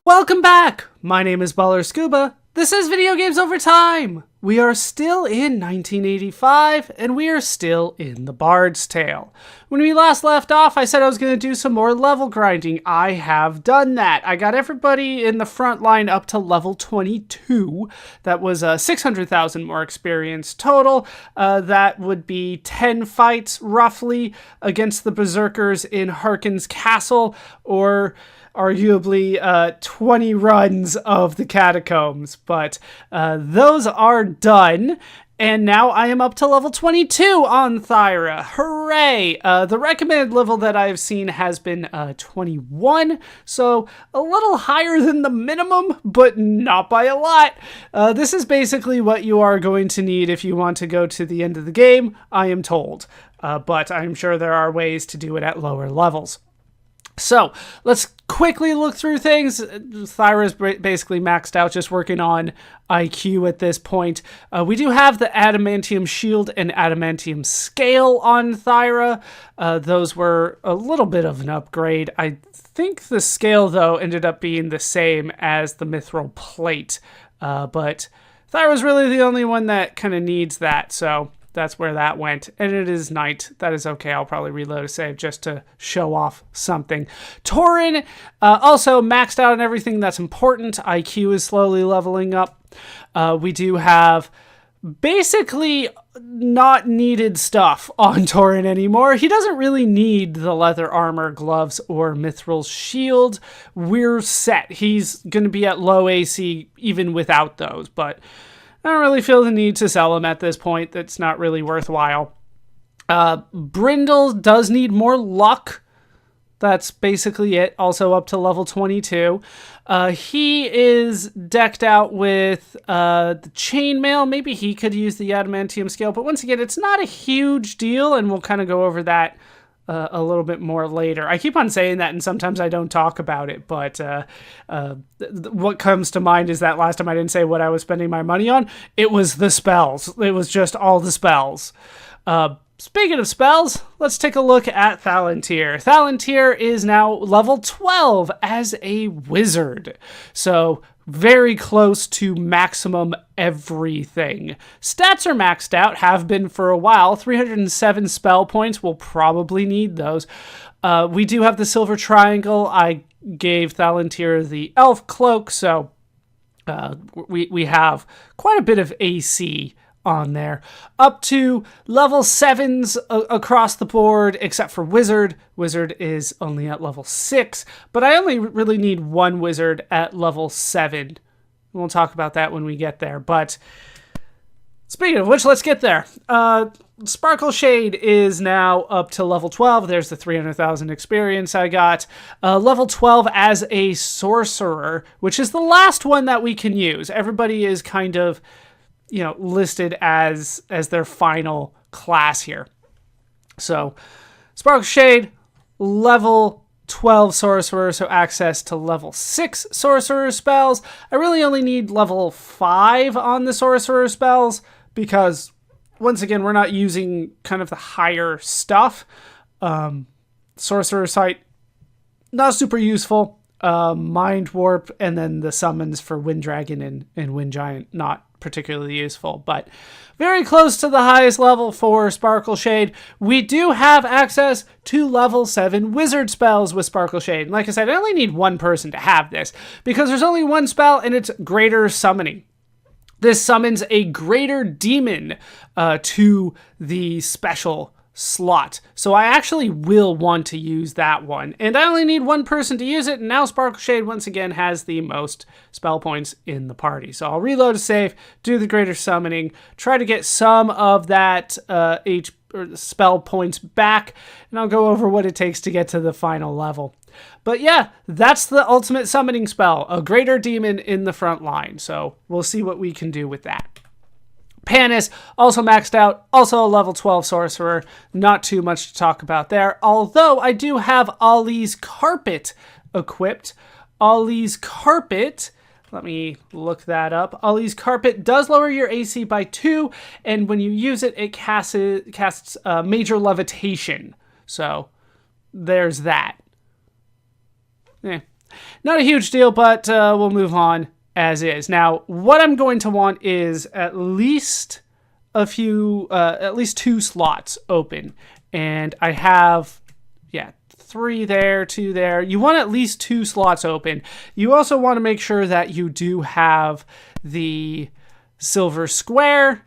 Welcome back! My name is ballerscuba. This is Video Games Over Time! We are still in 1985, and we are still in the Bard's Tale. When we last left off, I said I was going to do some more level grinding. I have done that. I got everybody in the front line up to level 22. That was 600,000 more experience total. That would be 10 fights, roughly, against the Berserkers in Harkin's Castle, or arguably 20 runs of the Catacombs, but those are done, and now I am up to level 22 on Thyra. Hooray! The recommended level that I've seen has been 21, so a little higher than the minimum, but not by a lot. This is basically what you are going to need if you want to go to the end of the game, I am told, but I'm sure there are ways to do it at lower levels. So, let's quickly look through things. Thyra's basically maxed out, just working on IQ at this point. We do have the Adamantium Shield and Adamantium Scale on Thyra. Those were a little bit of an upgrade. I think the Scale, though, ended up being the same as the Mithril Plate. But Thyra's really the only one that kind of needs that, so that's where that went. And it is night. That is okay. I'll probably reload a save just to show off something. Tauren also maxed out on everything that's important. IQ is slowly leveling up. We do have basically not needed stuff on Tauren anymore. He doesn't really need the leather armor, gloves, or Mithril shield. We're set. He's going to be at low AC even without those, but I don't really feel the need to sell him at this point. That's not really worthwhile. Brindle does need more luck. That's basically it. Also up to level 22. He is decked out with the chainmail. Maybe he could use the adamantium scale. But once again, it's not a huge deal, and we'll kind of go over that a little bit more later. I keep on saying that, and sometimes I don't talk about it, but what comes to mind is that last time I didn't say what I was spending my money on. It was the spells. It was just all the spells. Speaking of spells, let's take a look at Thalantir. Thalantir is now level 12 as a wizard, so very close to maximum everything. Stats are maxed out, have been for a while. 307 spell points, we'll probably need those. We do have the silver triangle. I gave Thalantir the elf cloak, so we have quite a bit of AC on there. Up to level 7s across the board, except for Wizard. Wizard is only at level 6, but I only really need one Wizard at level 7. We'll talk about that when we get there, but speaking of which, let's get there. Sparkle Shade is now up to level 12. There's the 300,000 experience I got. Level 12 as a sorcerer, which is the last one that we can use. Everybody is kind of, you know, listed as their final class here. So, Sparkle Shade, level 12 sorcerer, so access to level 6 sorcerer spells. I really only need level 5 on the sorcerer spells because, once again, we're not using kind of the higher stuff. Sorcerer Sight, not super useful. Mind Warp, and then the summons for Wind Dragon and Wind Giant, not particularly useful, but very close to the highest level for Sparkle Shade. We do have access to level 7 wizard spells with Sparkle Shade. And like I said, I only need one person to have this because there's only one spell, and it's Greater Summoning. This summons a greater demon to the special slot. So I actually will want to use that one. And I only need one person to use it, and now Sparkle Shade once again has the most spell points in the party. So I'll reload a save, do the Greater Summoning, try to get some of that spell points back, and I'll go over what it takes to get to the final level. But yeah, that's the ultimate summoning spell, a greater demon in the front line. So we'll see what we can do with that. Panis, also maxed out, also a level 12 sorcerer. Not too much to talk about there, although I do have Ollie's Carpet equipped. Ollie's Carpet, let me look that up. Ollie's Carpet does lower your AC by 2, and when you use it, it casts Major Levitation. So there's that. Not a huge deal, but we'll move on as is. Now, what I'm going to want is at least at least 2 slots open. And I have, 3 there, 2 there. You want at least 2 slots open. You also want to make sure that you do have the silver square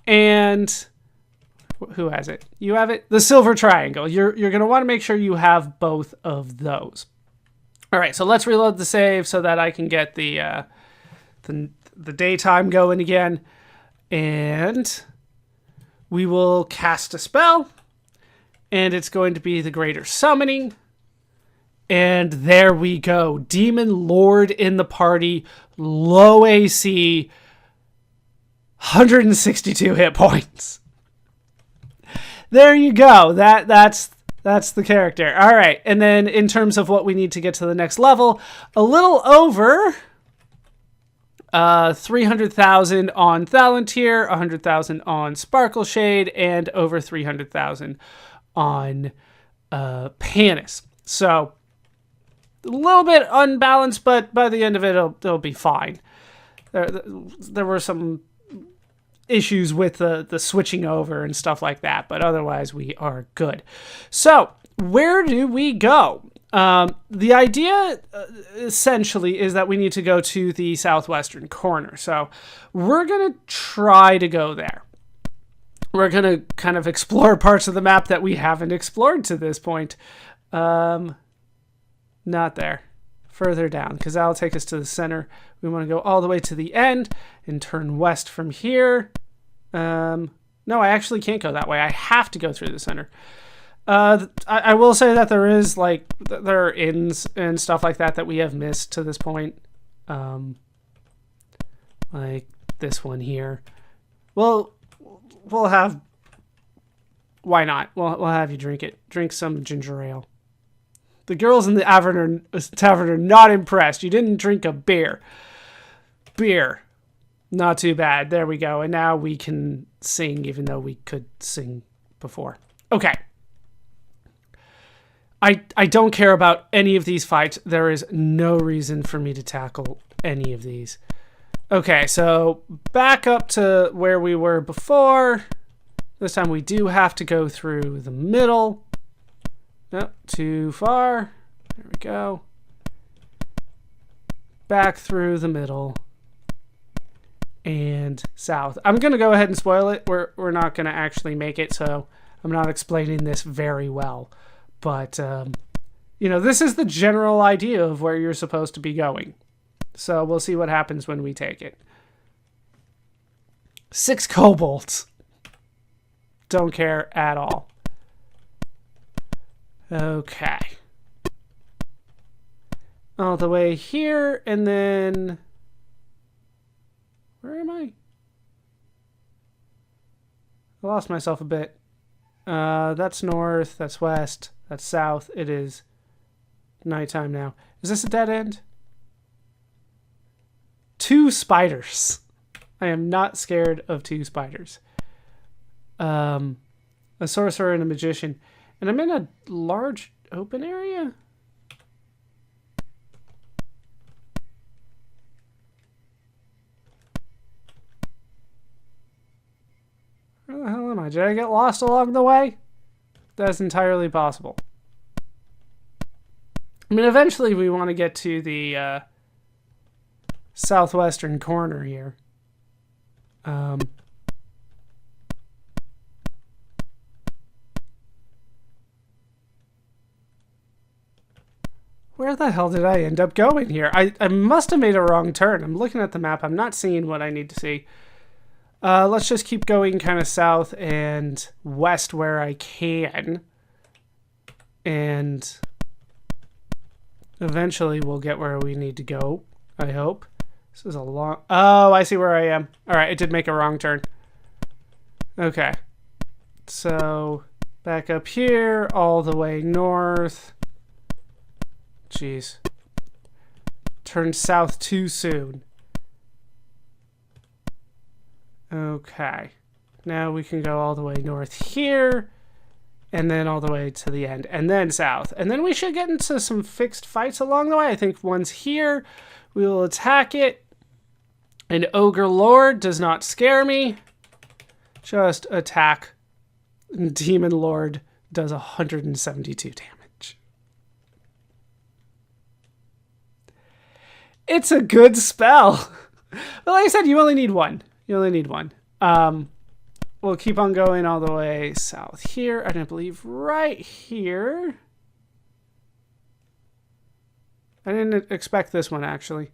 and who has it? You have it? The silver triangle. You're going to want to make sure you have both of those. All right, so let's reload the save so that I can get the daytime going again. And we will cast a spell. And it's going to be the Greater Summoning. And there we go. Demon Lord in the party. Low AC. 162 hit points. There you go. That's the character. All right. And then in terms of what we need to get to the next level, a little over 300,000 on Thalantir, 100,000 on Sparkle Shade, and over 300,000 on Panis. So a little bit unbalanced, but by the end of it, it'll be fine. There were some issues with the switching over and stuff like that, but otherwise we are good. So where do we go? The idea essentially is that we need to go to the southwestern corner. So we're going to try to go there. We're going to kind of explore parts of the map that we haven't explored to this point. Not there. Further down, because that'll take us to the center. We want to go all the way to the end and turn west from here. No, I actually can't go that way. I have to go through the center. I will say that there are inns and stuff like that we have missed to this point. Like this one here. Well, we'll have... Why not? We'll have you drink it. Drink some ginger ale. The girls in the tavern are not impressed. You didn't drink a beer. Beer. Not too bad. There we go. And now we can sing, even though we could sing before. Okay. I don't care about any of these fights. There is no reason for me to tackle any of these. Okay, so back up to where we were before. This time we do have to go through the middle. Nope, too far. There we go. Back through the middle. And south. I'm going to go ahead and spoil it. We're not going to actually make it, so I'm not explaining this very well. But, this is the general idea of where you're supposed to be going. So we'll see what happens when we take it. 6 kobolds. Don't care at all. Okay. All the way here, and then... Where am I? I lost myself a bit. That's north, that's west, that's south. It is nighttime now. Is this a dead end? 2 spiders. I am not scared of 2 spiders. A sorcerer and a magician. And I'm in a large open area? Where the hell am I? Did I get lost along the way? That's entirely possible. I mean, eventually we want to get to the southwestern corner here. Where the hell did I end up going here? I must have made a wrong turn. I'm looking at the map. I'm not seeing what I need to see. Let's just keep going kind of south and west where I can. And eventually we'll get where we need to go, I hope. This is a long... Oh, I see where I am. All right, it did make a wrong turn. Okay. So, back up here, all the way north. Jeez. Turned south too soon. Okay. Now we can go all the way north here. and then all the way to the end, and then south. And then we should get into some fixed fights along the way. I think one's here. We will attack it. An Ogre Lord does not scare me. Just attack. Demon Lord does 172 damage. It's a good spell. But like I said, you only need one. You only need one. We'll keep on going all the way south here. And I believe right here. I didn't expect this one, actually.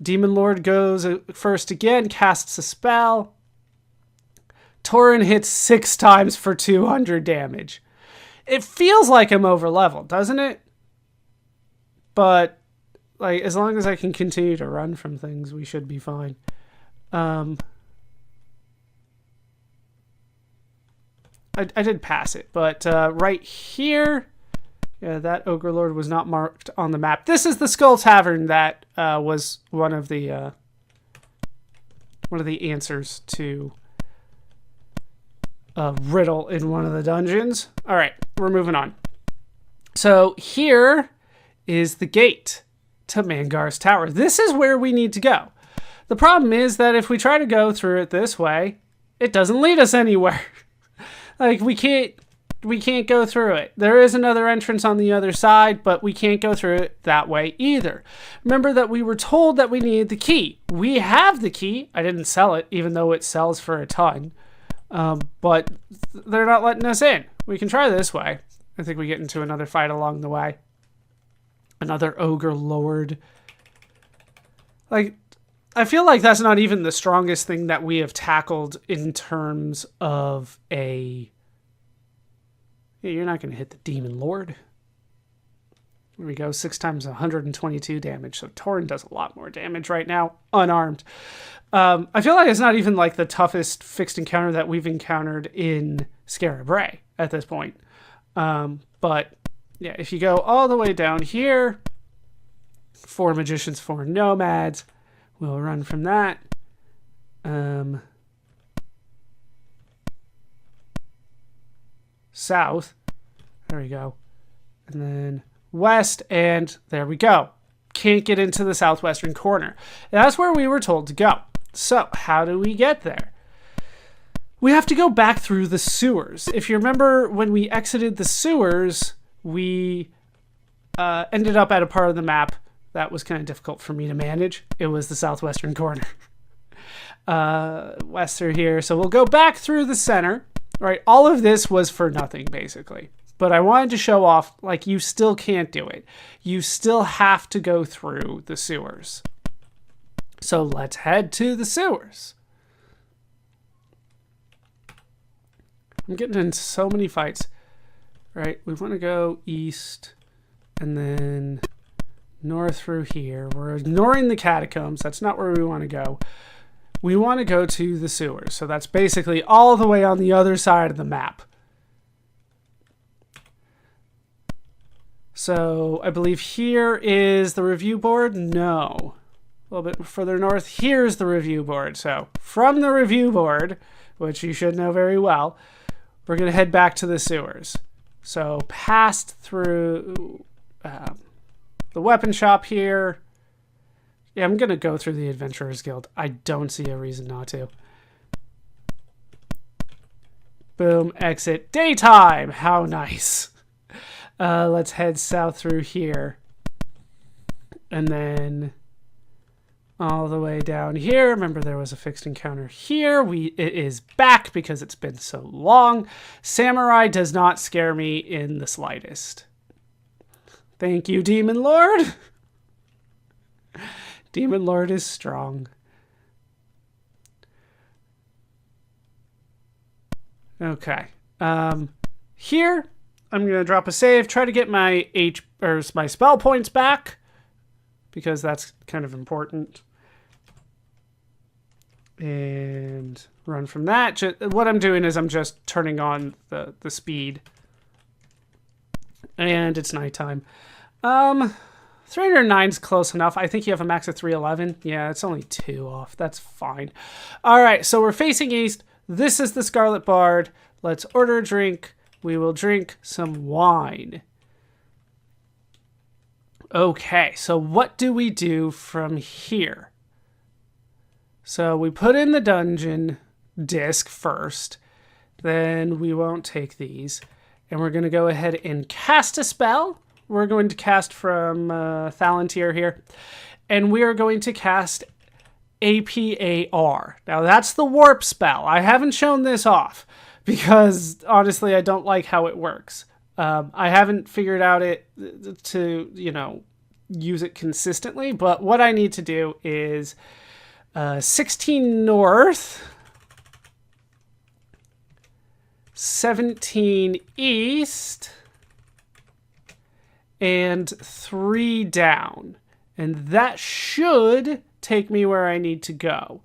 Demon Lord goes first again, casts a spell. Tauren hits 6 times for 200 damage. It feels like I'm over leveled, doesn't it? But like, as long as I can continue to run from things, we should be fine. I did pass it, but right here, yeah, that Ogre Lord was not marked on the map. This is the Skull Tavern that was one of the answers to a riddle in one of the dungeons. All right, we're moving on. So here is the gate to Mangar's tower. This is where we need to go. The problem is that if we try to go through it this way, it doesn't lead us anywhere. Like, we can't go through it. There is another entrance on the other side, but we can't go through it that way either. Remember that we were told that we needed the key. We have the key. I didn't sell it, even though it sells for a ton. But they're not letting us in. We can try this way. I think we get into another fight along the way. Another Ogre Lord. Like, I feel like that's not even the strongest thing that we have tackled in terms of a... Yeah, you're not going to hit the Demon Lord. There we go. 6 times 122 damage. So Tauren does a lot more damage right now, unarmed. I feel like it's not even like the toughest fixed encounter that we've encountered in Skara Brae at this point. But yeah, if you go all the way down here, 4 magicians, 4 nomads. We'll run from that. South. There we go. And then west, and there we go. Can't get into the southwestern corner. And that's where we were told to go. So, how do we get there? We have to go back through the sewers. If you remember, when we exited the sewers, we ended up at a part of the map that was kind of difficult for me to manage. It was the southwestern corner. West through here. So we'll go back through the center. Right, all of this was for nothing, basically. But I wanted to show off, like, you still can't do it. You still have to go through the sewers. So let's head to the sewers. I'm getting into so many fights. Right, we want to go east and then north through here. We're ignoring the catacombs. That's not where we want to go. We want to go to the sewers. So that's basically all the way on the other side of the map. So I believe here is the review board. No. A little bit further north, here's the review board. So from the review board, which you should know very well, we're going to head back to the sewers. So past through the weapon shop here. Yeah, I'm going to go through the Adventurers Guild. I don't see a reason not to. Boom, exit. Daytime! How nice. Let's head south through here. And then all the way down here. Remember, there was a fixed encounter here. It is back because it's been so long. Samurai does not scare me in the slightest. Thank you, Demon Lord. Demon Lord is strong. Okay. Here, I'm going to drop a save, try to get my my spell points back, because that's kind of important. And run from that. What I'm doing is I'm just turning on the speed. And it's nighttime. 309 is close enough. I think you have a max of 311. Yeah, it's only 2 off. That's fine. All right, so we're facing east. This is the Scarlet Bard. Let's order a drink. We will drink some wine. Okay, so what do we do from here? So we put in the dungeon disc first. Then we won't take these. And we're going to go ahead and cast a spell. We're going to cast from Thalantir here. And we are going to cast APAR. Now that's the warp spell. I haven't shown this off because honestly I don't like how it works. I haven't figured out it to, use it consistently. But what I need to do is 16 north, 17 east, and 3 down. And that should take me where I need to go.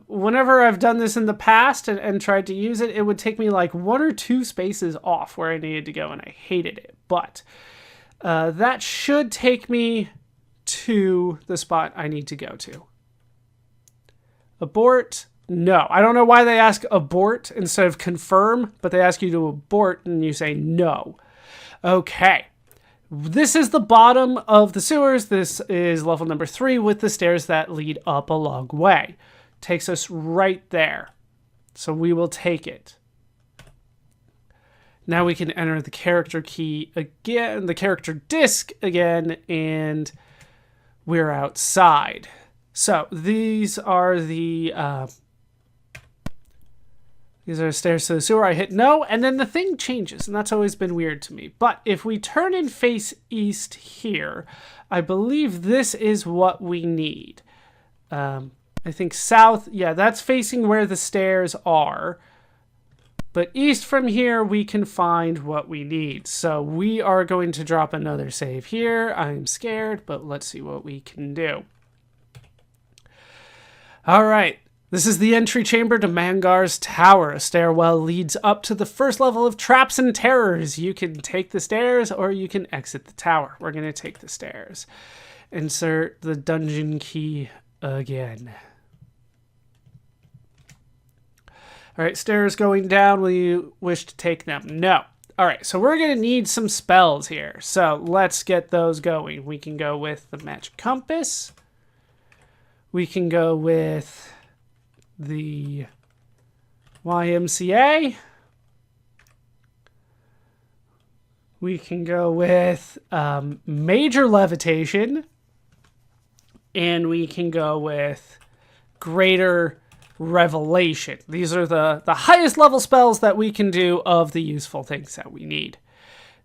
Whenever I've done this in the past and tried to use it, it would take me like 1 or 2 spaces off where I needed to go, and I hated it. But that should take me to the spot I need to go to. Abort. No. I don't know why they ask abort instead of confirm, but they ask you to abort and you say no. Okay. This is the bottom of the sewers. This is level number 3 with the stairs that lead up a long way. Takes us right there. So we will take it. Now we can enter the character key again, the character disc again, and we're outside. So these are the stairs to the sewer. I hit no, and then the thing changes, and that's always been weird to me. But if we turn and face east here, I believe this is what we need. I think south, yeah, that's facing where the stairs are. But east from here, we can find what we need. So we are going to drop another save here. I'm scared, but let's see what we can do. All right. This is the entry chamber to Mangar's tower. A stairwell leads up to the first level of traps and terrors. You can take the stairs or you can exit the tower. We're going to take the stairs. Insert the dungeon key again. All right, stairs going down. Will you wish to take them? No. All right, so we're going to need some spells here. So let's get those going. We can go with the Magic Compass. We can go with the YMCA. We can go with Major Levitation. And we can go with Greater Revelation. These are the highest level spells that we can do of the useful things that we need.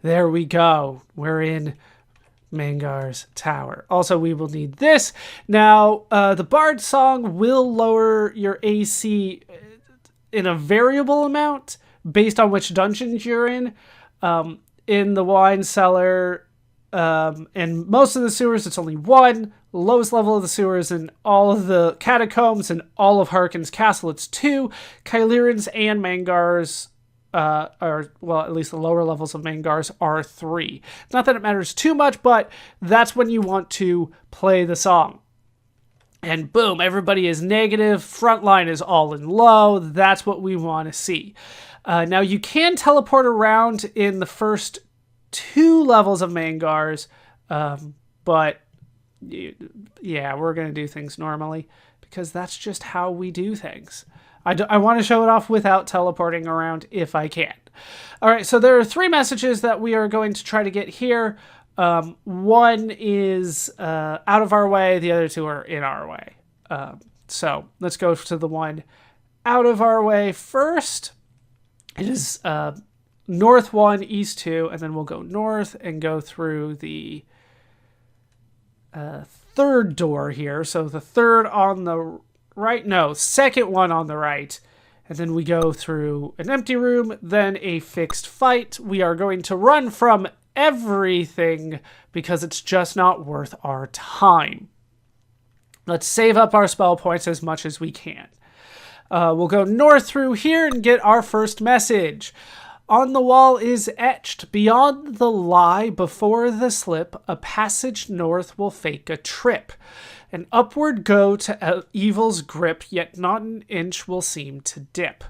There we go. We're in Mangar's tower. Also, we will need this. Now, the Bard song will lower your AC in a variable amount based on which dungeons you're in. In the wine cellar, and most of the sewers, it's only 1. Lowest level of the sewers in all of the catacombs and all of Harkon's castle, it's 2. Kyliran's and Mangar's are, well, at least the lower levels of Mangar's are 3. Not that it matters too much, but that's when you want to play the song. And boom, everybody is negative. Frontline is all in low. That's what we want to see. Now, you can teleport around in the first 2 levels of Mangar's, but yeah, we're going to do things normally because that's just how we do things. I want to show it off without teleporting around if I can. All right, so there are 3 messages that we are going to try to get here. One is out of our way. The other 2 are in our way. So let's go to the one out of our way first. It is north 1, east 2, and then we'll go north and go through the 3rd door here. So the 3rd on the right, no, 2nd one on the right. And then we go through an empty room, then a fixed fight. We are going to run from everything because it's just not worth our time. Let's save up our spell points as much as we can. We'll go north through here and get our first message. On the wall is etched, beyond the lie, before the slip, a passage north will fake a trip. and upward go to evil's grip, yet not an inch will seem to dip.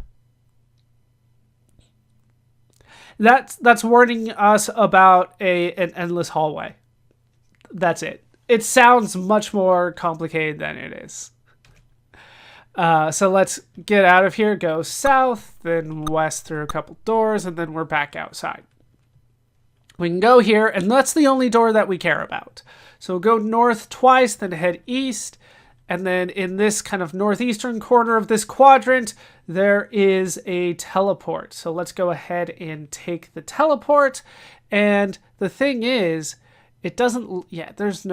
That's warning us about an endless hallway. That's it. It sounds much more complicated than it is. So let's get out of here, go south, then west through a couple doors, and then we're back outside. We can go here, and that's the only door that we care about. So we'll go north twice, then head east, and then in this kind of northeastern corner of this quadrant, there is a teleport. So let's go ahead and take the teleport, and the thing is, it doesn't, there's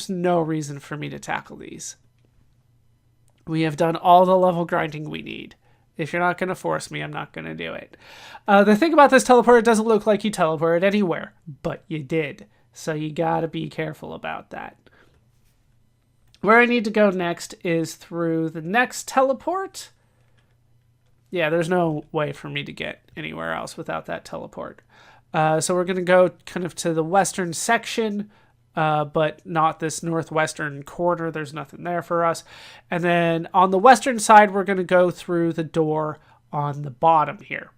no reason for me to tackle these. We have done all the level grinding we need. If you're not going to force me, I'm not going to do it. The thing about this teleport, it doesn't look like you teleported anywhere, but you did. So you got to be careful about that. Where I need to go next is through the next teleport. Yeah, there's no way for me to get anywhere else without that teleport. So we're going to go kind of to the western section, but not this northwestern corner. There's nothing there for us. And then on the western side, we're going to go through the door on the bottom here.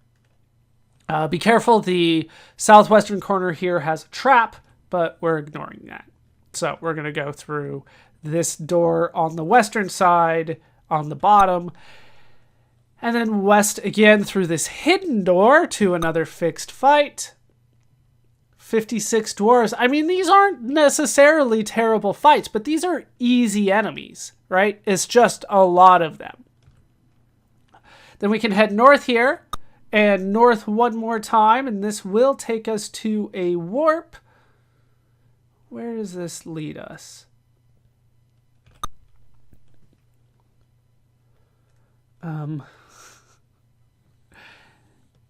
Be careful, the southwestern corner here has a trap, but we're ignoring that. So we're going to go through this door on the western side on the bottom, and then west again through this hidden door to another fixed fight. 56 dwarves. I mean, these aren't necessarily terrible fights, but these are easy enemies, right? It's just a lot of them. Then we can head north here, and north one more time, and this will take us to a warp. Where does this lead us?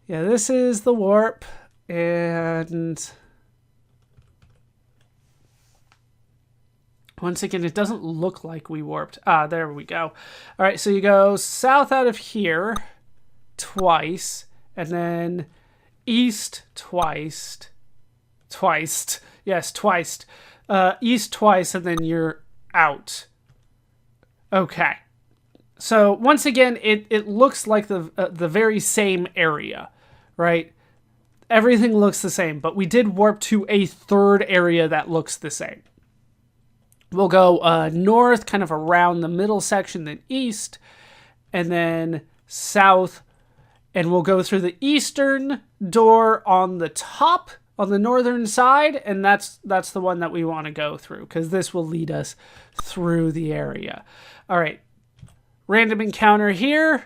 Yeah, this is the warp, and once again, it doesn't look like we warped. There we go. All right, so you go south out of here twice, and then east twice. Yes, twice. East twice, and then you're out. Okay. So once again, it looks like the very same area, right? Everything looks the same, but we did warp to a third area that looks the same. We'll go north, kind of around the middle section, then east, and then south, and we'll go through the eastern door on the top, on the northern side, and that's the one that we want to go through, because this will lead us through the area. All right. Random encounter here.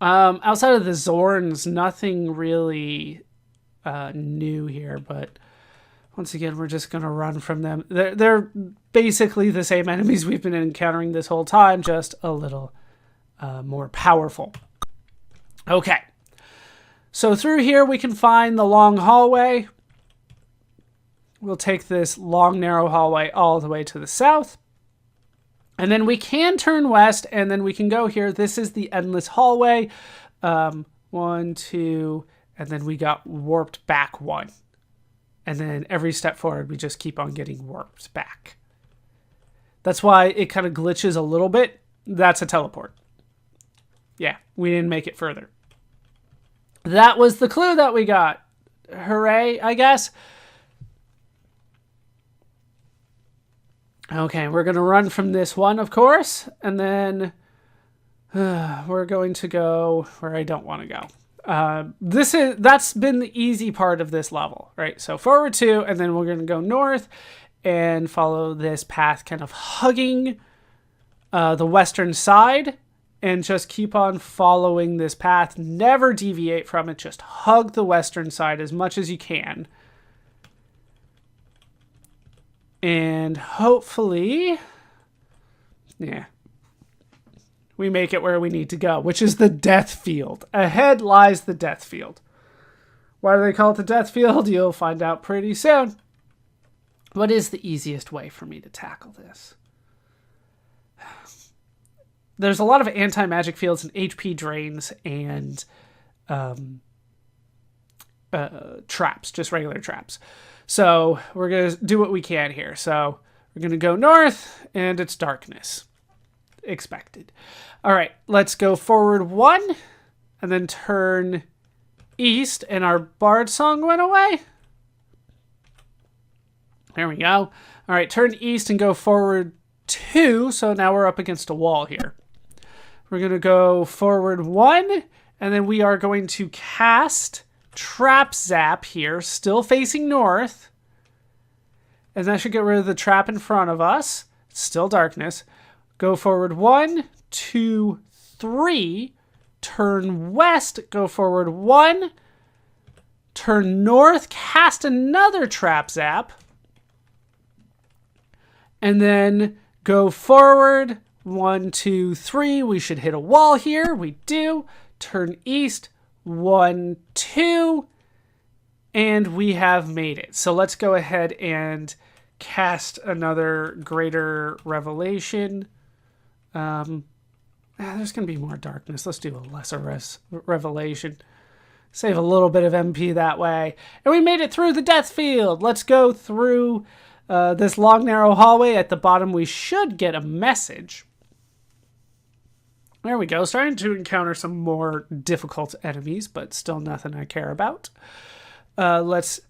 Outside of the Zorns, nothing really new here, but once again, we're just going to run from them. They're basically the same enemies we've been encountering this whole time, just a little more powerful. Okay. So through here, we can find the long hallway. We'll take this long, narrow hallway all the way to the south. And then we can turn west, and then we can go here. This is the endless hallway. 1, 2, and then we got warped back 1. And then every step forward, we just keep on getting warped back. That's why it kind of glitches a little bit. That's a teleport. Yeah, we didn't make it further. That was the clue that we got. Hooray, I guess. Okay, we're going to run from this one, of course, and then we're going to go where I don't want to go. That's been the easy part of this level, right? So forward 2, and then we're going to go north and follow this path, kind of hugging the western side, and just keep on following this path. Never deviate from it. Just hug the western side as much as you can. And hopefully, yeah, we make it where we need to go, which is the death field. Ahead lies the death field. Why do they call it the death field? You'll find out pretty soon. What is the easiest way for me to tackle this? There's a lot of anti-magic fields and HP drains and traps, just regular traps. So we're going to do what we can here. So We're going to go north, and it's darkness. Expected. All right, let's go forward 1, and then turn east, and our bard song went away. There we go. All right, turn east and go forward 2, so now we're up against a wall here. We're going to go forward 1, and then we are going to cast Trap Zap here, still facing north. And that should get rid of the trap in front of us. It's still darkness. Go forward 1, 2, 3. Turn west, go forward 1. Turn north, cast another Trap Zap. And then go forward 1, 2, 3. We should hit a wall here. We do. Turn east, 1, 2. And we have made it. So let's go ahead and cast another Greater Revelation. There's going to be more darkness. Let's do a lesser revelation. Save a little bit of MP that way. And we made it through the death field. Let's go through this long, narrow hallway. At the bottom, we should get a message. There we go. Starting to encounter some more difficult enemies, but still nothing I care about. Let's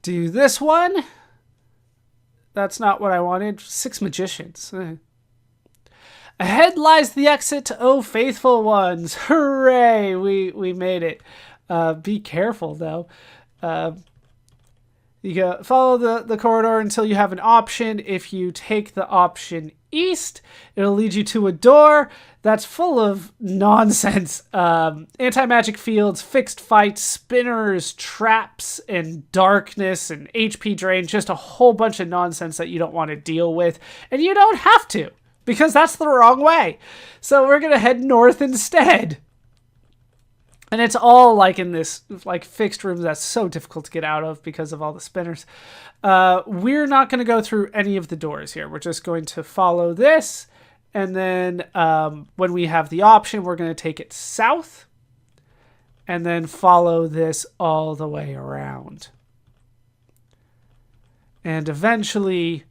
do this one. That's not what I wanted. 6 magicians. Ahead lies the exit, oh faithful ones. Hooray! We made it. Be careful, though. You go follow the corridor until you have an option. If you take the option east, it'll lead you to a door that's full of nonsense. Anti-magic fields, fixed fights, spinners, traps, and darkness, and HP drain. Just a whole bunch of nonsense that you don't want to deal with. And you don't have to, because that's the wrong way. So we're going to head north instead. And it's all like in this like fixed room that's so difficult to get out of because of all the spinners. We're not going to go through any of the doors here. We're just going to follow this. And then when we have the option, we're going to take it south. And then follow this all the way around. And eventually,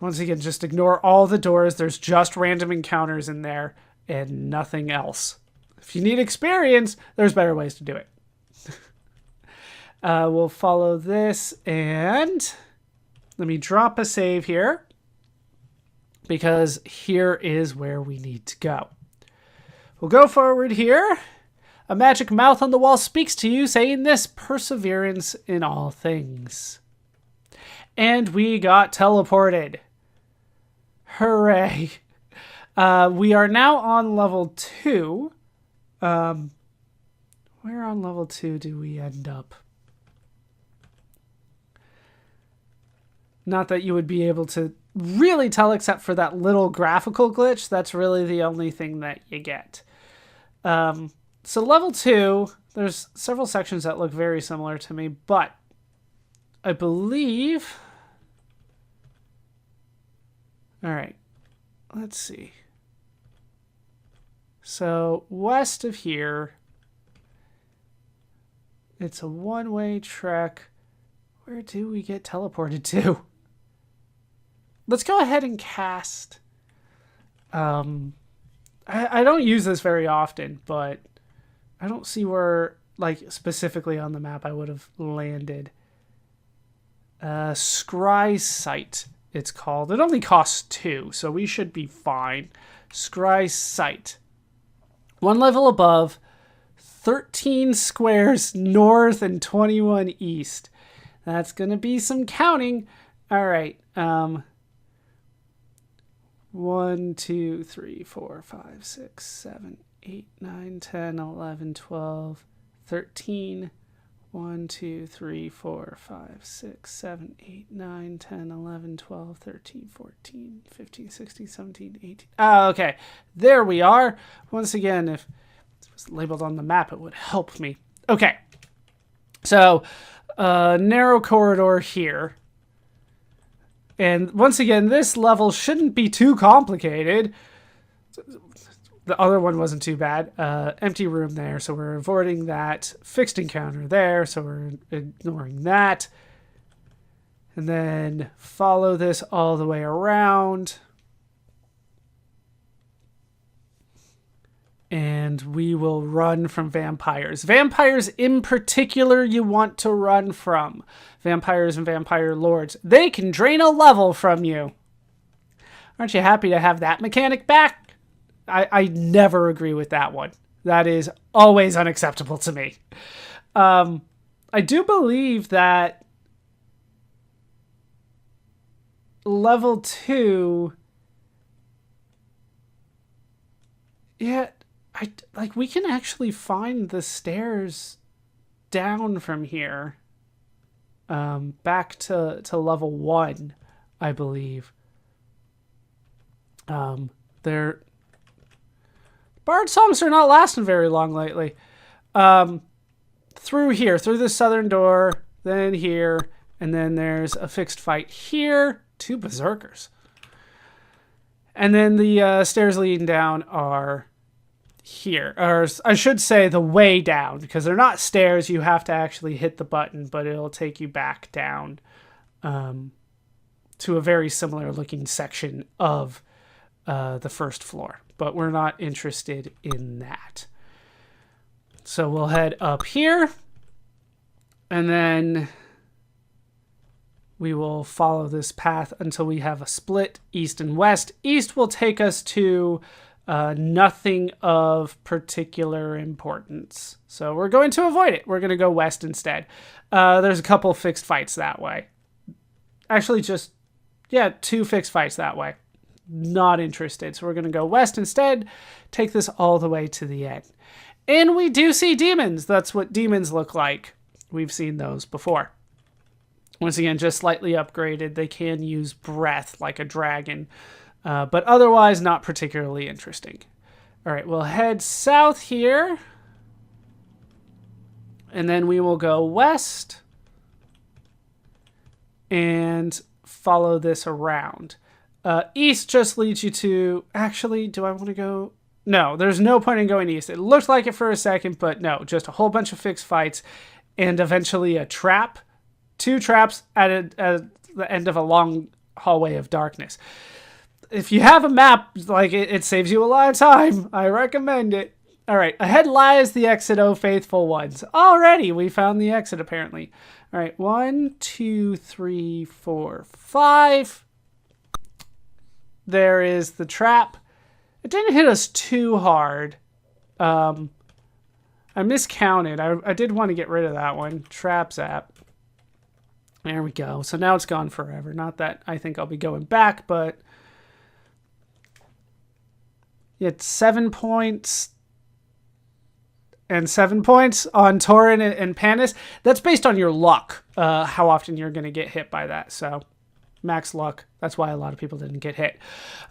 once again, just ignore all the doors. There's just random encounters in there and nothing else. If you need experience, there's better ways to do it. We'll follow this, and let me drop a save here, because here is where we need to go. We'll go forward here. A magic mouth on the wall speaks to you, saying this: perseverance in all things. And we got teleported. Hooray. We are now on level 2. Where on level 2 do we end up? Not that you would be able to really tell except for that little graphical glitch. That's really the only thing that you get. So level 2, there's several sections that look very similar to me, but I believe... All right, let's see. So west of here, it's a one-way trek. Where do we get teleported to? Let's go ahead and cast. I don't use this very often, but I don't see where, like, specifically on the map I would have landed. Scry Site, it's called. It only costs 2, so we should be fine. Scry Site. 1 level above, 13 squares north and 21 east. That's going to be some counting. All right. 1, 2, 3, 4, 5, 6, 7, 8, 9, 10, 11, 12, 13. 1, 2, 3, 4, 5, 6, 7, 8, 9, 10, 11, 12, 13, 14, 15, 16, 17, 18. Oh, okay. There we are. Once again, if it was labeled on the map, it would help me. Okay. So, narrow corridor here. And once again, this level shouldn't be too complicated. The other one wasn't too bad. Empty room there, so we're avoiding that. Fixed encounter there, so we're ignoring that. And then follow this all the way around. And we will run from vampires. Vampires in particular you want to run from. Vampires and vampire lords. They can drain a level from you. Aren't you happy to have that mechanic back? I never agree with that one. That is always unacceptable to me. I do believe that level 2... Yeah... we can actually find the stairs down from here, back to level 1, I believe. Bard songs are not lasting very long lately. Through here, through the southern door, then here, and then there's a fixed fight here. 2 berserkers. And then the stairs leading down are here, or I should say the way down, because they're not stairs. You have to actually hit the button, but it'll take you back down to a very similar looking section of the first floor, but we're not interested in that. So we'll head up here, and then we will follow this path until we have a split east and west. East will take us to nothing of particular importance. So we're going to avoid it. We're going to go west instead. There's a couple fixed fights that way. Actually, 2 fixed fights that way. Not interested. So we're going to go west instead. Take this all the way to the end. And we do see demons. That's what demons look like. We've seen those before. Once again, just slightly upgraded. They can use breath like a dragon. But otherwise, not particularly interesting. All right, we'll head south here. And then we will go west. And follow this around. East just leads you to... Actually, do I want to go... No, there's no point in going east. It looked like it for a second, but no. Just a whole bunch of fixed fights. And eventually a trap. 2 traps at the end of a long hallway of darkness. If you have a map, it saves you a lot of time. I recommend it. All right, ahead lies the exit, O faithful ones. Already, we found the exit, apparently. All right, 1, 2, 3, 4, 5. There is the trap. It didn't hit us too hard. I miscounted. I did want to get rid of that one. Trap zap. There we go. So now it's gone forever. Not that I think I'll be going back, but... It's 7 points and 7 points on Tauren and Panis. That's based on your luck, how often you're going to get hit by that. So max luck. That's why a lot of people didn't get hit.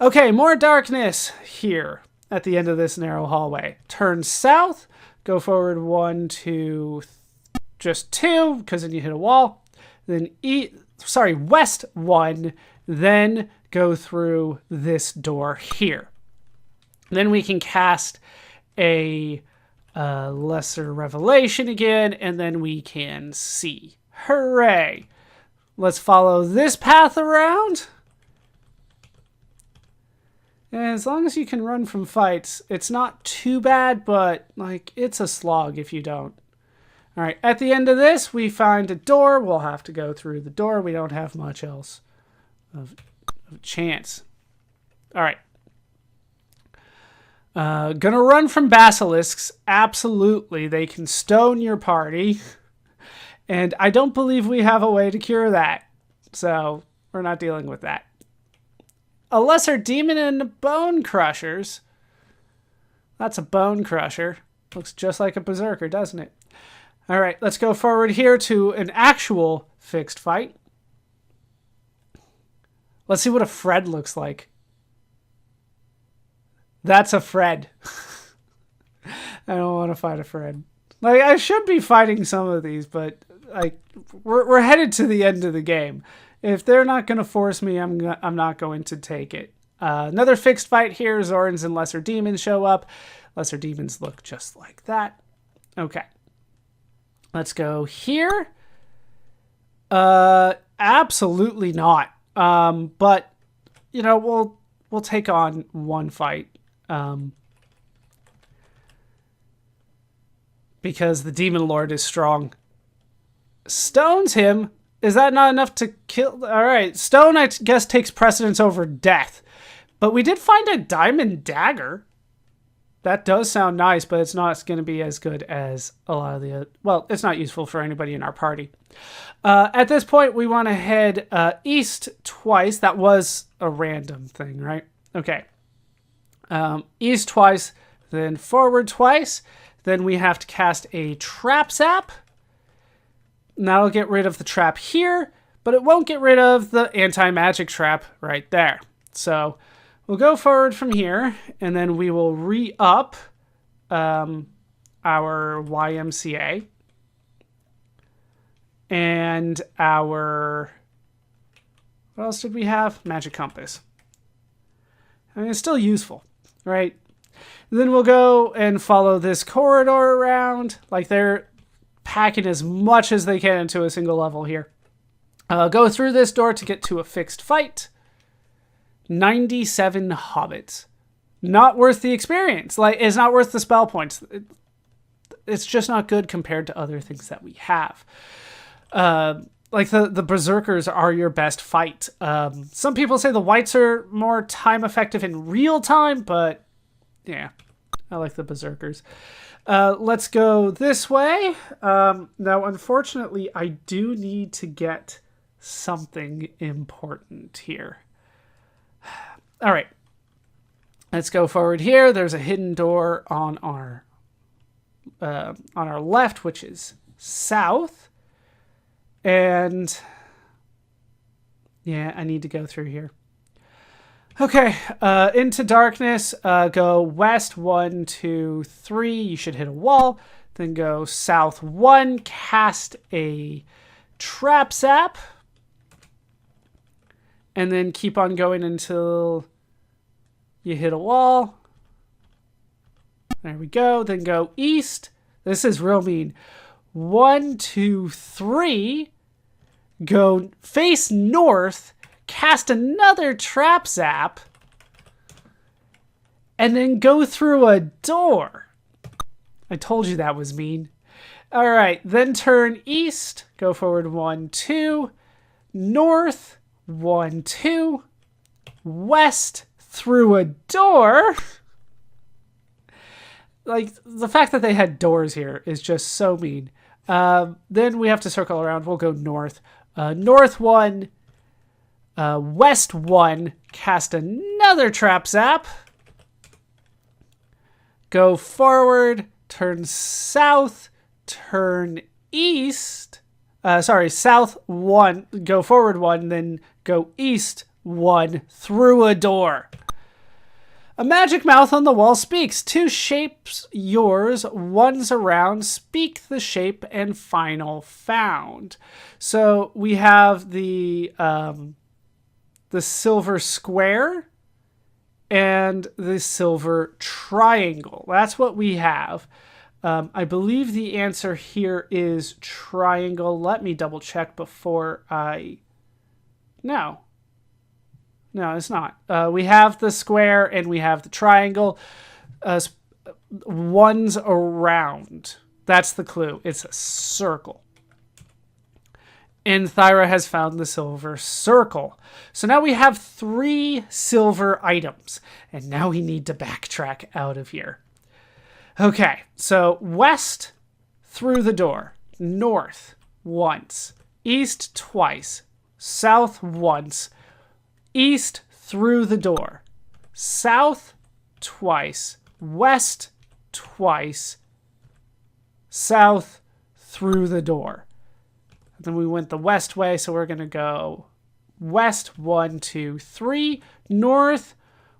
Okay, more darkness here at the end of this narrow hallway. Turn south, go forward 1, 2, just 2, because then you hit a wall. Then west 1, then go through this door here. Then we can cast a lesser revelation again, and then we can see. Hooray! Let's follow this path around. And as long as you can run from fights, it's not too bad, but it's a slog if you don't. All right, at the end of this, we find a door. We'll have to go through the door. We don't have much else of chance. All right. Gonna run from basilisks. Absolutely. They can stone your party. And I don't believe we have a way to cure that. So we're not dealing with that. A lesser demon and bone crushers. That's a bone crusher. Looks just like a berserker, doesn't it? All right, let's go forward here to an actual fixed fight. Let's see what a Fred looks like. That's a Fred. I don't want to fight a Fred. I should be fighting some of these, but we're headed to the end of the game. If they're not going to force me, I'm not going to take it. Another fixed fight here. Zorns and lesser demons show up. Lesser demons look just like that. Okay. Let's go here. Absolutely not. But you know, we'll take on one fight. Because the Demon Lord is strong. Stones him. Is that not enough to kill? All right. Stone, I guess, takes precedence over death. But we did find a diamond dagger. That does sound nice, but it's not going to be as good as a lot of the... Well, it's not useful for anybody in our party. At this point, we want to head east twice. That was a random thing, right? Okay. East twice, then forward twice. Then we have to cast a trap zap. And that'll get rid of the trap here, but it won't get rid of the anti-magic trap right there. So we'll go forward from here, and then we will re-up our YMCA. And our... What else did we have? Magic Compass. I mean, it's still useful, right? Then we'll go and follow this corridor around. Like, they're packing as much as they can into a single level here. Go through this door to get to a fixed fight. 97 hobbits. Not worth the experience. Like, it's not worth the spell points. It's just not good compared to other things that we have. Like the berserkers are your best fight. Some people say the wights are more time effective in real time, but yeah, I like the berserkers. Let's go this way. Now, unfortunately, I do need to get something important here. All right. Let's go forward here. There's a hidden door on our left, which is south. And yeah, I need to go through here. Okay, into darkness, go west 1, 2, 3. You should hit a wall. Then go south 1, cast a trap zap. And then keep on going until you hit a wall. There we go. Then go east. This is real mean. 1, 2, 3. Go face north. Cast another trap zap, and then go through a door. I told you that was mean. All right, then turn east, go forward 1, 2, north 1, 2, west through a door. Like, the fact that they had doors here is just so mean. Then we have to circle around. We'll go north. North 1, west 1, cast another trap zap. Go forward, turn south, turn east. South 1, go forward 1, then go east 1 through a door. A magic mouth on the wall speaks. 2 shapes yours, one's around. Speak the shape and final found. So we have the silver square and the silver triangle. That's what we have. I believe the answer here is triangle. Let me double check before I... No, it's not. We have the square and we have the triangle. One's around. That's the clue. It's a circle. And Thyra has found the silver circle. So now we have 3 silver items. And now we need to backtrack out of here. Okay, so west through the door. North once. East twice. South once. East through the door. South twice. West twice. South through the door. Then we went the west way, so we're going to go west 1, 2, 3. North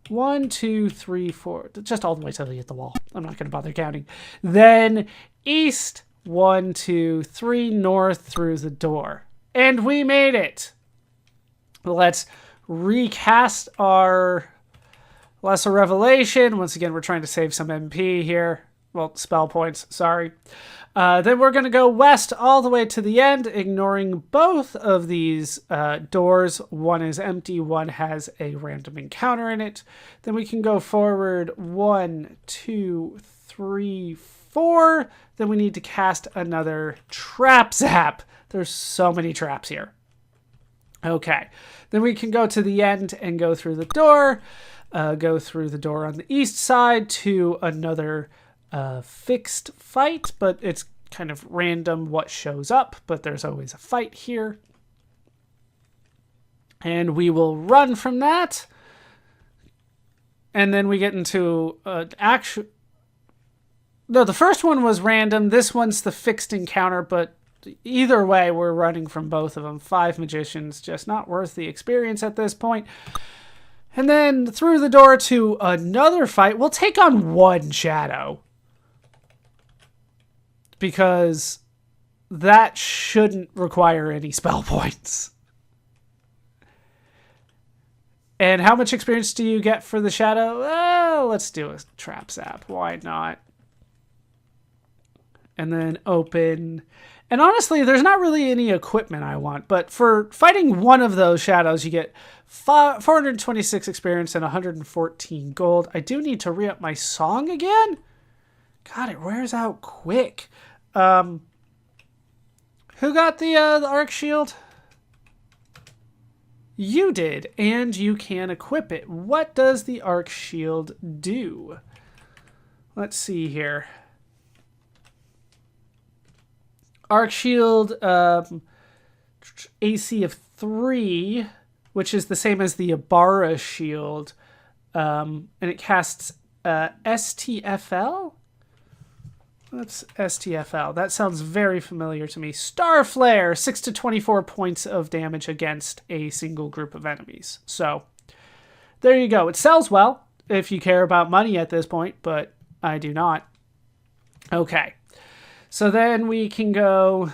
1, 2, 3, 4. Just all the way till you hit the wall. I'm not going to bother counting. Then east 1, 2, 3. North through the door. And we made it. Let's recast our Lesser Revelation. Once again, we're trying to save some MP here. well, spell points, sorry. Then we're going to go west all the way to the end, ignoring both of these doors. One is empty, one has a random encounter in it. Then we can go forward 1, 2, 3, 4. Then we need to cast another trap zap. There's so many traps here. Okay, then we can go to the end and go through the door. Go through the door on the east side to another fixed fight, but it's kind of random what shows up, but there's always a fight here. And we will run from that. And then we get into no, the first one was random. This one's the fixed encounter, but either way, we're running from both of them. 5 magicians, just not worth the experience at this point. And then through the door to another fight, we'll take on 1 shadow. Because that shouldn't require any spell points. And how much experience do you get for the shadow? Well, let's do a trap zap. Why not? And then open. And honestly, there's not really any equipment I want. But for fighting one of those shadows, you get 426 experience and 114 gold. I do need to re-up my song again. God, it wears out quick. Who got the arc shield? You did, and you can equip it. What does the arc shield do? Let's see here. Arc shield, AC of 3, which is the same as the Abara shield, and it casts STFL. That's STFL. That sounds very familiar to me. Star Flare, 6 to 24 points of damage against a single group of enemies. So, there you go. It sells well, if you care about money at this point, but I do not. Okay. So then we can go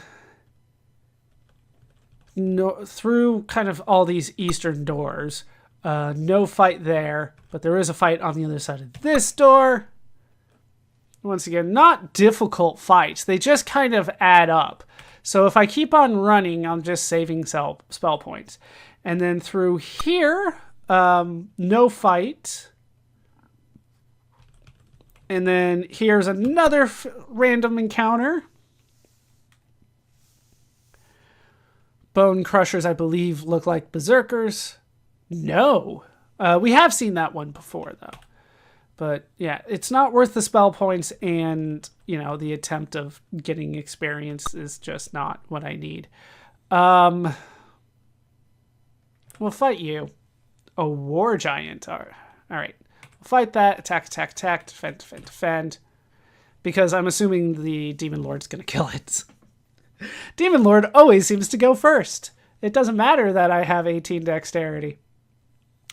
through kind of all these eastern doors. No fight there, but there is a fight on the other side of this door. Once again, not difficult fights. They just kind of add up. So if I keep on running, I'm just saving spell points. And then through here, no fight. And then here's another random encounter. Bone Crushers, I believe, look like berserkers. No. We have seen that one before, though. But yeah, it's not worth the spell points, and you know, the attempt of getting experience is just not what I need. We'll fight you. A war giant. All right. We'll fight that. Attack, attack, attack. Defend, defend, defend. Because I'm assuming the Demon Lord's going to kill it. Demon Lord always seems to go first. It doesn't matter that I have 18 dexterity.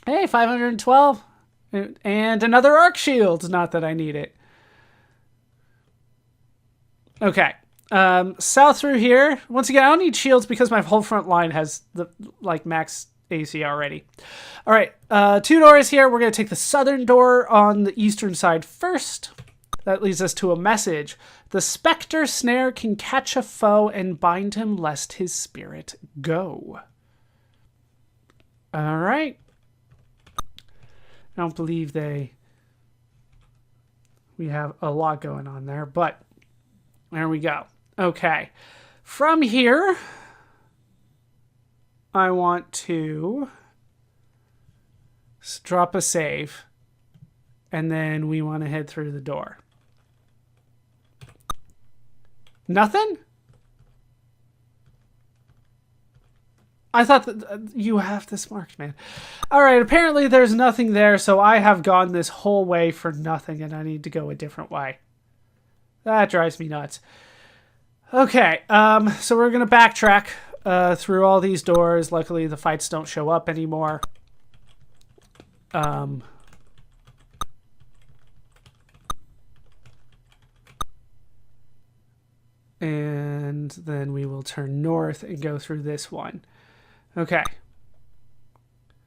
Hey, 512. And another arc shield. Not that I need it. Okay. South through here. Once again, I don't need shields because my whole front line has the max AC already. All right. 2 doors here. We're going to take the southern door on the eastern side first. That leads us to a message. The Spectre Snare can catch a foe and bind him lest his spirit go. All right. I don't believe we have a lot going on there, but there we go. Okay. From here, I want to drop a save, and then we want to head through the door. Nothing? I thought that you have this marked, man. All right, apparently there's nothing there, so I have gone this whole way for nothing, and I need to go a different way. That drives me nuts. Okay, so we're going to backtrack through all these doors. Luckily, the fights don't show up anymore. And then we will turn north and go through this one. Okay.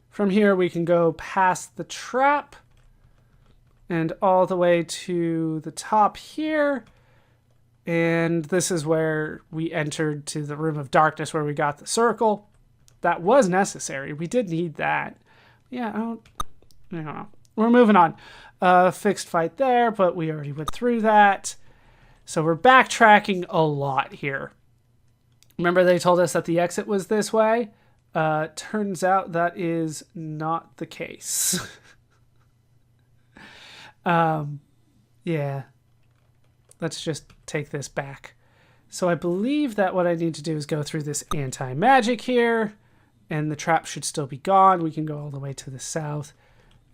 From here, we can go past the trap and all the way to the top here. And this is where we entered to the Room of Darkness where we got the circle. That was necessary. We did need that. Yeah, I don't know. We're moving on. Fixed fight there, but we already went through that. So we're backtracking a lot here. Remember they told us that the exit was this way? Turns out that is not the case. Yeah. Let's just take this back. So I believe that what I need to do is go through this anti-magic here, and the trap should still be gone. We can go all the way to the south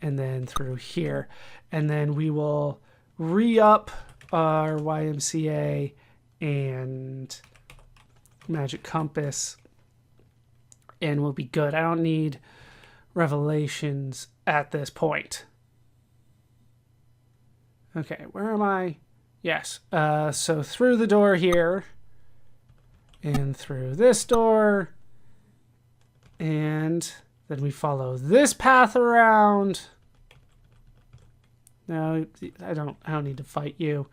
and then through here. And then we will re-up our YMCA and magic compass, and we'll be good. I don't need revelations at this point. Okay, where am I? Yes, so through the door here, and through this door, and then we follow this path around. No, I don't need to fight you.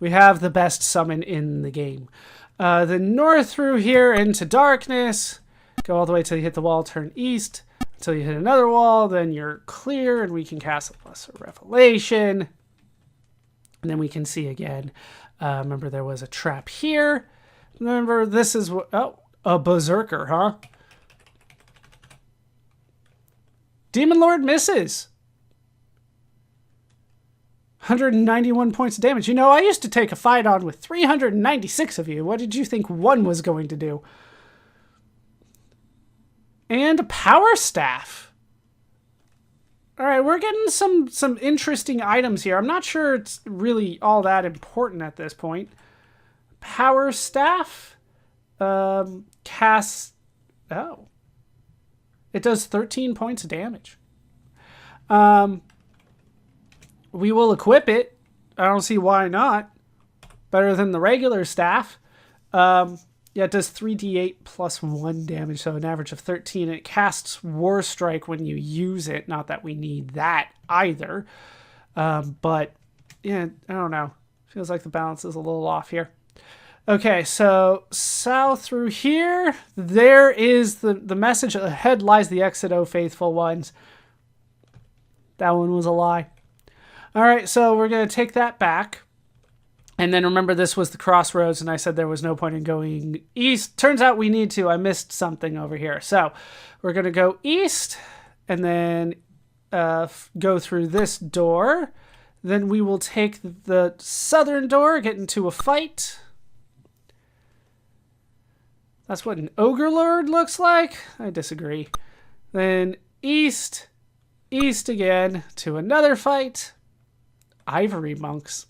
We have the best summon in the game. Then north through here into darkness, go all the way till you hit the wall, turn east, until you hit another wall, then you're clear, and we can cast a lesser revelation. And then we can see again. Remember, there was a trap here. Remember, this is what... Oh, a berserker, huh? Demon Lord misses. 191 points of damage. You know, I used to take a fight on with 396 of you. What did you think one was going to do? And a power staff. All right, we're getting some interesting items here. I'm not sure it's really all that important at this point. Power staff casts... Oh. It does 13 points of damage. We will equip it. I don't see why not. Better than the regular staff. Yeah, it does 3d8 plus 1 damage, so an average of 13. It casts War Strike when you use it. Not that we need that either. But, yeah, I don't know. Feels like the balance is a little off here. Okay, so south through here, there is the message. Ahead lies the exit, O faithful ones. That one was a lie. All right, so we're going to take that back. And then remember, this was the crossroads, and I said there was no point in going east. Turns out we need to. I missed something over here. So we're going to go east and then go through this door. Then we will take the southern door, get into a fight. That's what an ogre lord looks like. I disagree. Then east again to another fight. Ivory monks.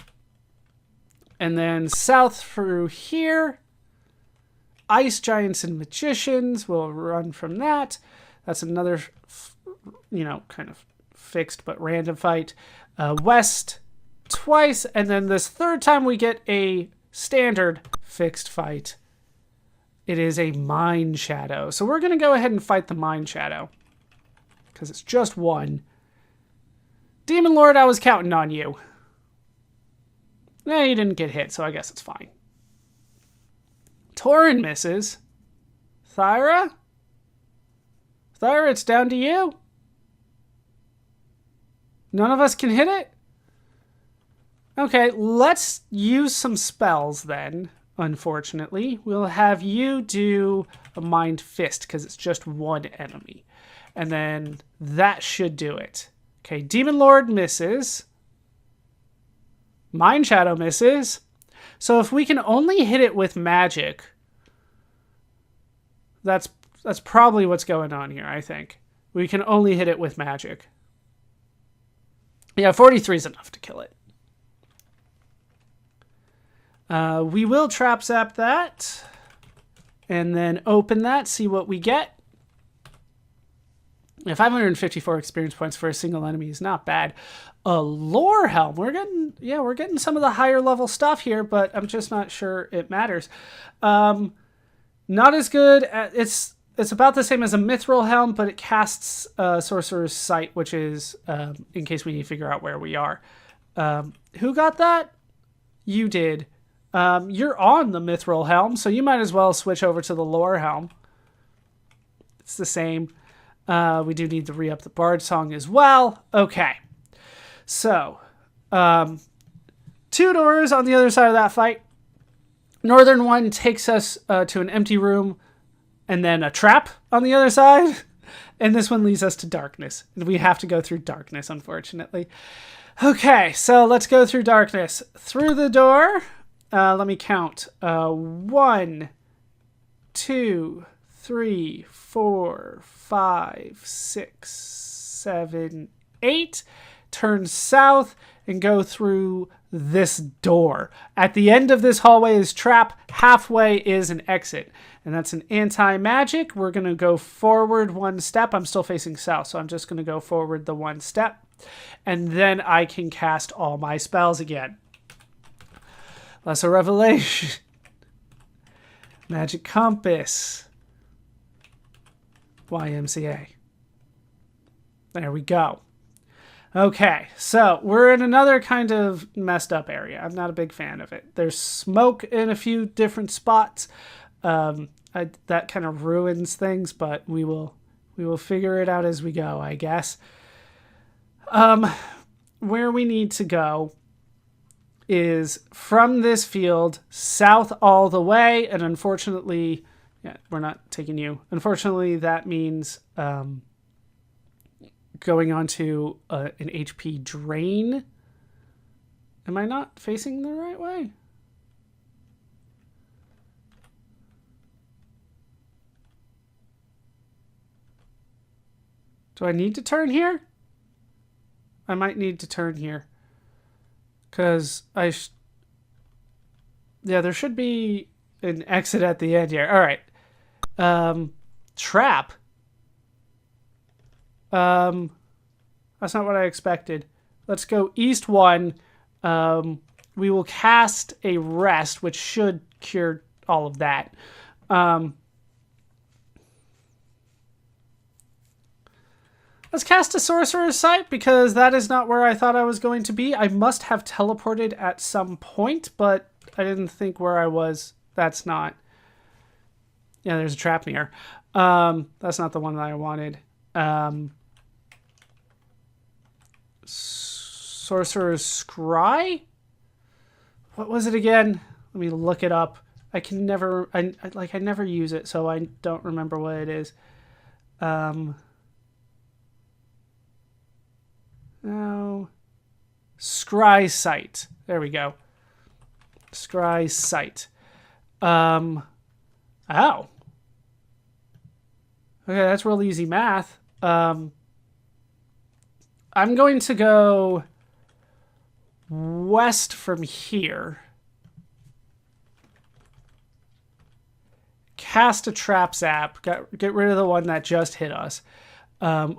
And then south through here. Ice giants and magicians. We'll run from that. That's another, kind of fixed but random fight. West twice. And then this third time we get a standard fixed fight. It is a Mind Shadow. So we're going to go ahead and fight the Mind Shadow. Because it's just one. Demon Lord, I was counting on you. You didn't get hit, so I guess it's fine. Tauren misses. Thyra? Thyra, it's down to you. None of us can hit it? Okay, let's use some spells then, unfortunately. We'll have you do a Mind Fist, because it's just one enemy. And then that should do it. Okay, Demon Lord misses. Mind Shadow misses. So if we can only hit it with magic, that's probably what's going on here, I think. We can only hit it with magic. Yeah, 43 is enough to kill it. We will trap zap that. And then open that, see what we get. Yeah, 554 experience points for a single enemy is not bad. A lore helm. We're getting some of the higher level stuff here, but I'm just not sure it matters. Not as good. It's about the same as a mithril helm, but it casts Sorcerer's Sight, which is in case we need to figure out where we are. Who got that? You did. You're on the Mithril Helm, so you might as well switch over to the Lore Helm. It's the same. We do need to re-up the Bard Song as well. Okay. So, 2 doors on the other side of that fight. Northern one takes us to an empty room and then a trap on the other side. And this one leads us to darkness. And we have to go through darkness, unfortunately. Okay, so let's go through darkness. Through the door, let me count. 1, 2, 3, 4, 5, 6, 7, 8. Turn south and go through this door. At the end of this hallway is trap. Halfway is an exit. And that's an anti-magic. We're going to go forward 1 step. I'm still facing south, so I'm just going to go forward the 1 step. And then I can cast all my spells again. Lesser Revelation. Magic Compass. YMCA. There we go. Okay, so we're in another kind of messed up area. I'm not a big fan of it. There's smoke in a few different spots. That kind of ruins things, but we will figure it out as we go, I guess. Where we need to go is from this field south all the way, and unfortunately, yeah, we're not taking you. Unfortunately, that means going onto an HP drain. Am I not facing the right way? Do I need to turn here? I might need to turn here. Because yeah, there should be an exit at the end here. All right. Trap. That's not what I expected. Let's go east 1. We will cast a rest, which should cure all of that. Let's cast a Sorcerer's Sight, because that is not where I thought I was going to be. I must have teleported at some point, but I didn't think where I was. That's not. Yeah, there's a trap near. That's not the one that I wanted. Sorcerer's Scry? What was it again? Let me look it up. I can never, I never use it, so I don't remember what it is. No. Scry Sight. There we go. Scry Sight. Oh. Okay, that's real easy math. I'm going to go west from here. Cast a Trap Zap. Get rid of the one that just hit us.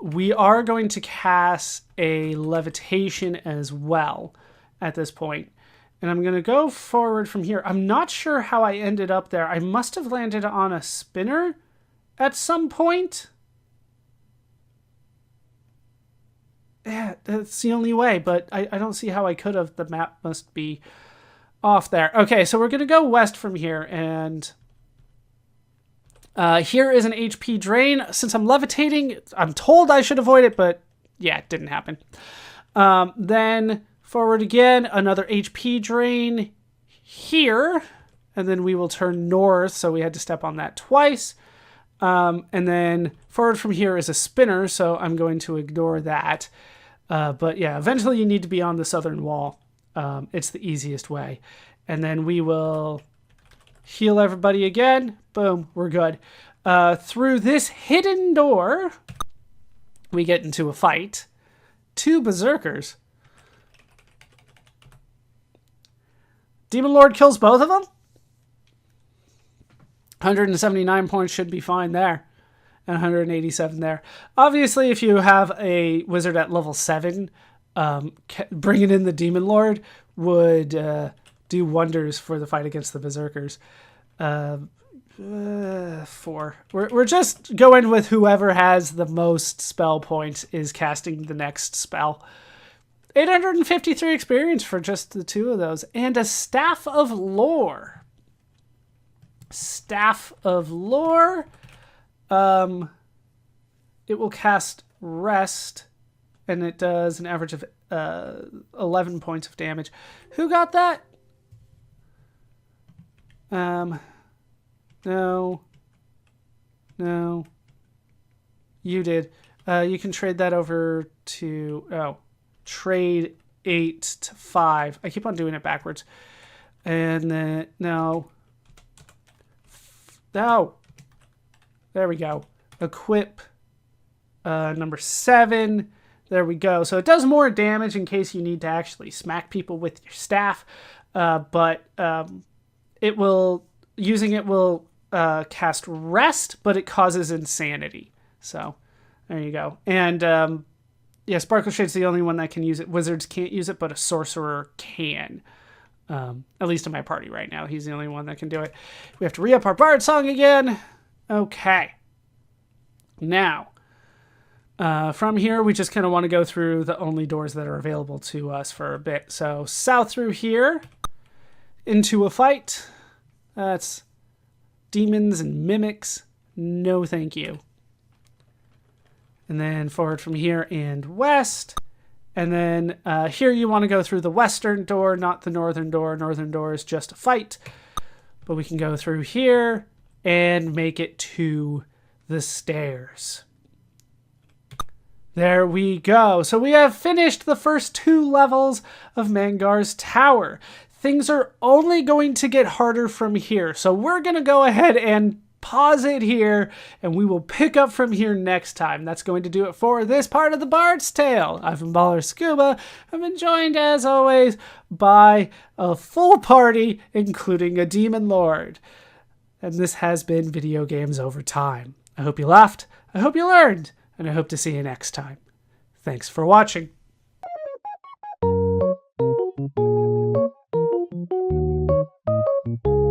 We are going to cast a Levitation as well at this point. And I'm going to go forward from here. I'm not sure how I ended up there. I must have landed on a spinner at some point. Yeah, that's the only way, but I don't see how I could have. The map must be off there. Okay, so we're going to go west from here, and here is an HP drain. Since I'm levitating, I'm told I should avoid it, but yeah, it didn't happen. Then forward again, another HP drain here, and then we will turn north, so we had to step on that twice. And then forward from here is a spinner, so I'm going to ignore that. But yeah, eventually you need to be on the southern wall. It's the easiest way. And then we will heal everybody again. Boom, we're good. Through this hidden door, we get into a fight. 2 berserkers. Demon Lord kills both of them? 179 points should be fine there. And 187 there. Obviously, if you have a wizard at level 7, bringing in the Demon Lord would do wonders for the fight against the berserkers. 4. We're just going with whoever has the most spell points is casting the next spell. 853 experience for just the 2 of those. And a Staff of Lore. Staff of Lore. It will cast Rest, and it does an average of 11 points of damage. Who got that? No. No. You did. You can trade that over to... trade 8 to 5. I keep on doing it backwards. And then... No. No. There we go. Equip number 7. There we go. So it does more damage in case you need to actually smack people with your staff. But it will... Using it will cast Rest, but it causes Insanity. So there you go. And yeah, Sparkle Shade's the only one that can use it. Wizards can't use it, but a sorcerer can. At least in my party right now. He's the only one that can do it. We have to re-up our Bard Song again. Okay. Now, from here, we just kind of want to go through the only doors that are available to us for a bit. So south through here, into a fight. That's demons and mimics. No thank you. And then forward from here and west. And then here you want to go through the western door, not the northern door. Northern door is just a fight. But we can go through here and make it to the stairs. There we go. So we have finished the first 2 levels of Mangar's tower. Things are only going to get harder from here. So we're going to go ahead and pause it here, and we will pick up from here next time. That's going to do it for this part of the Bard's Tale. I've been ballerscuba. I've been joined, as always, by a full party, including a demon lord. And this has been Video Games Over Time. I hope you laughed, I hope you learned, and I hope to see you next time. Thanks for watching. Thank you.